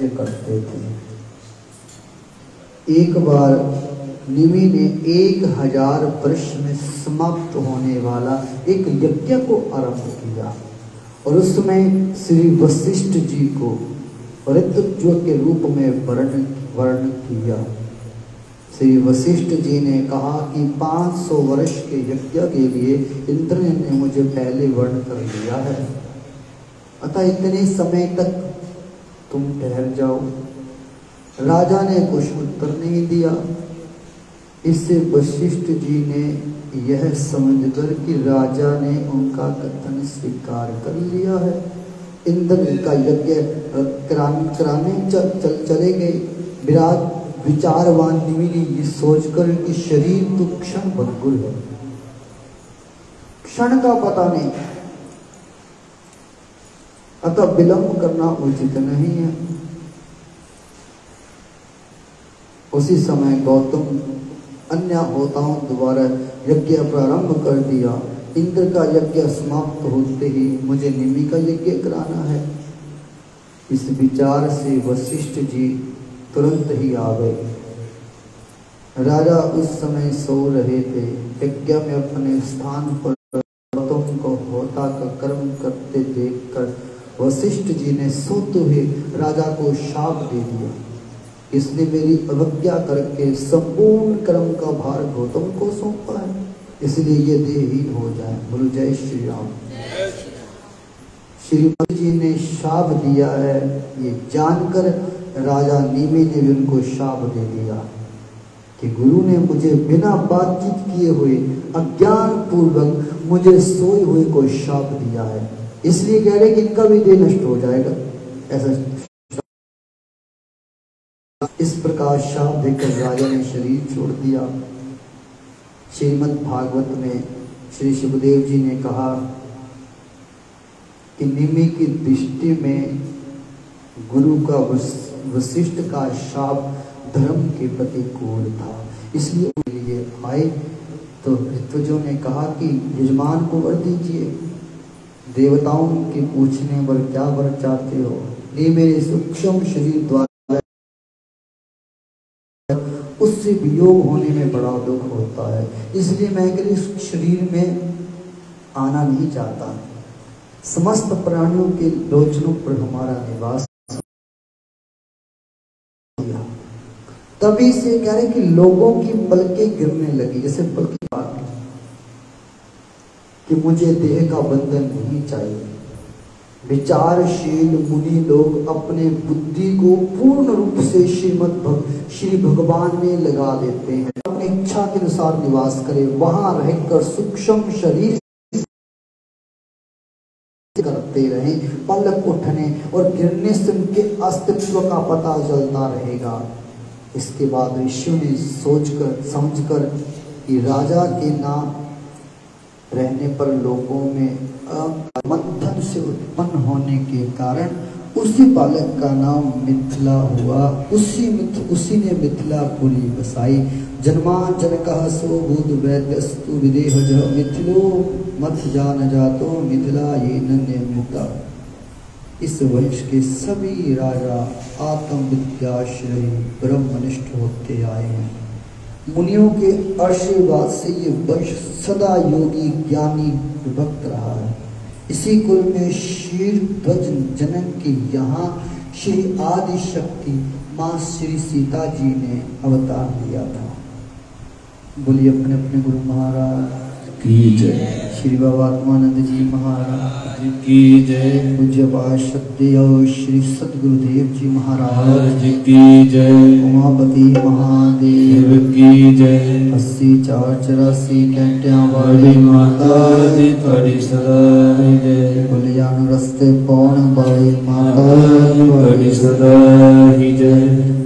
यज्ञ करते थे। एक बार निमि ने 1000 वर्ष में समाप्त होने वाला एक यज्ञ को आरंभ किया और उसमें श्री वशिष्ठ जी को ऋतुज्व के रूप में वर्ण किया। श्री वशिष्ठ जी ने कहा कि 500 वर्ष के यज्ञ के लिए इंद्र ने मुझे पहले वर्ण कर लिया है, अतः इतने समय तक तुम ठहर जाओ। राजा ने कुछ उत्तर नहीं दिया। इससे वशिष्ठ जी ने यह समझकर कि राजा ने उनका कथन स्वीकार कर लिया है, इंद्र का यज्ञ कराने चले गए। विचारवान निमि ने ये सोचकर कि शरीर तो क्षण भंगुर है, क्षण का पता नहीं, अतः विलंब करना उचित नहीं है। उसी समय गौतम अन्य होताओं द्वारा यज्ञ प्रारंभ कर दिया। इंद्र का यज्ञ समाप्त होते ही मुझे निमि का यज्ञ कराना है। इस विचार से वशिष्ठ जी तुरंत ही आ गए। राजा उस समय सो रहे थे। यज्ञ में अपने स्थान पर गौतम को होता का कर्म करते देखकर वशिष्ठ जी ने सोते हुए राजा को शाप दे दिया, इसने मेरी अवज्ञा करके संपूर्ण कर्म का भार गौतम को सौंपा है, इसलिए ये देहहीन हो जाए। बोलो जय श्री राम। श्रीमती जी ने शाप दिया है, ये जानकर राजा निमि ने भी उनको शाप दे दिया कि गुरु ने मुझे बिना बातचीत किए हुए अज्ञान पूर्वक मुझे सोए हुए को शाप दिया है, इसलिए कह रहे कि इनका भी देह नष्ट हो जाएगा। ऐसा इस प्रकार शाप देकर राजा ने शरीर छोड़ दिया। श्रीमद् भागवत में श्री सुखदेव जी ने कहा कि निमि की दृष्टि में गुरु का वशिष्ठ का शाप धर्म के प्रतिकूल था, इसलिए उनके लिए आए तो ऋत्विजों ने कहा कि यजमान को वर दीजिए। देवताओं के पूछने पर क्या वर चाहते हो? ये मेरे सूक्ष्म शरीर द्वारा उससे वियोग होने में बड़ा दुख होता है, इसलिए मैं इस शरीर में आना नहीं चाहता। समस्त प्राणियों के लोचनों पर हमारा निवास। तभी से कह रहे कि लोगों की पलकें गिरने लगी, जैसे पलकी बात कि मुझे देह का बंधन नहीं चाहिए। विचारशील मुनि लोग अपने बुद्धि को पूर्ण रूप से श्री भगवान में लगा देते हैं। अपनी इच्छा के अनुसार निवास करे, वहां रहकर सूक्ष्म शरीर करते रहे, पलक उठने और गिरने से उनके अस्तित्व का पता चलता रहेगा। इसके बाद ऋषियों ने सोचकर समझकर कि राजा के नाम रहने पर लोगों में मंथन से उत्पन्न होने के कारण उसी बालक का नाम मिथिला हुआ। उसी ने मिथिलापुरी बसाई। जन्मांजनकः सो बुध वैद्यस्तु विदेहज मिथिलो मथ जान जातो मिथिला ये निर्मिता। इस वंश के सभी राजा आत्मविद्याश्रयी ब्रह्मनिष्ठ होते आए हैं। मुनियों के आशीर्वाद से ये वंश सदा योगी ज्ञानी विभक्त रहा है। इसी कुल में शीर्ध्वज जनक के यहाँ श्री आदि शक्ति माँ श्री सीता जी ने अवतार लिया था। बोलिए अपने अपने गुरु महाराज की जय। श्री बाबा आत्मानंद जी महाराज की जय। पूज्य पार्षद और श्री सद्गुरुदेव जी महाराज की जय। उमापति महादेव की जय। 80-4-84 कैंटियां वाली माता दी थोड़ी सदा जय। बोलियान रस्ते पौन बाई माता दी थोड़ी सदा ही जय।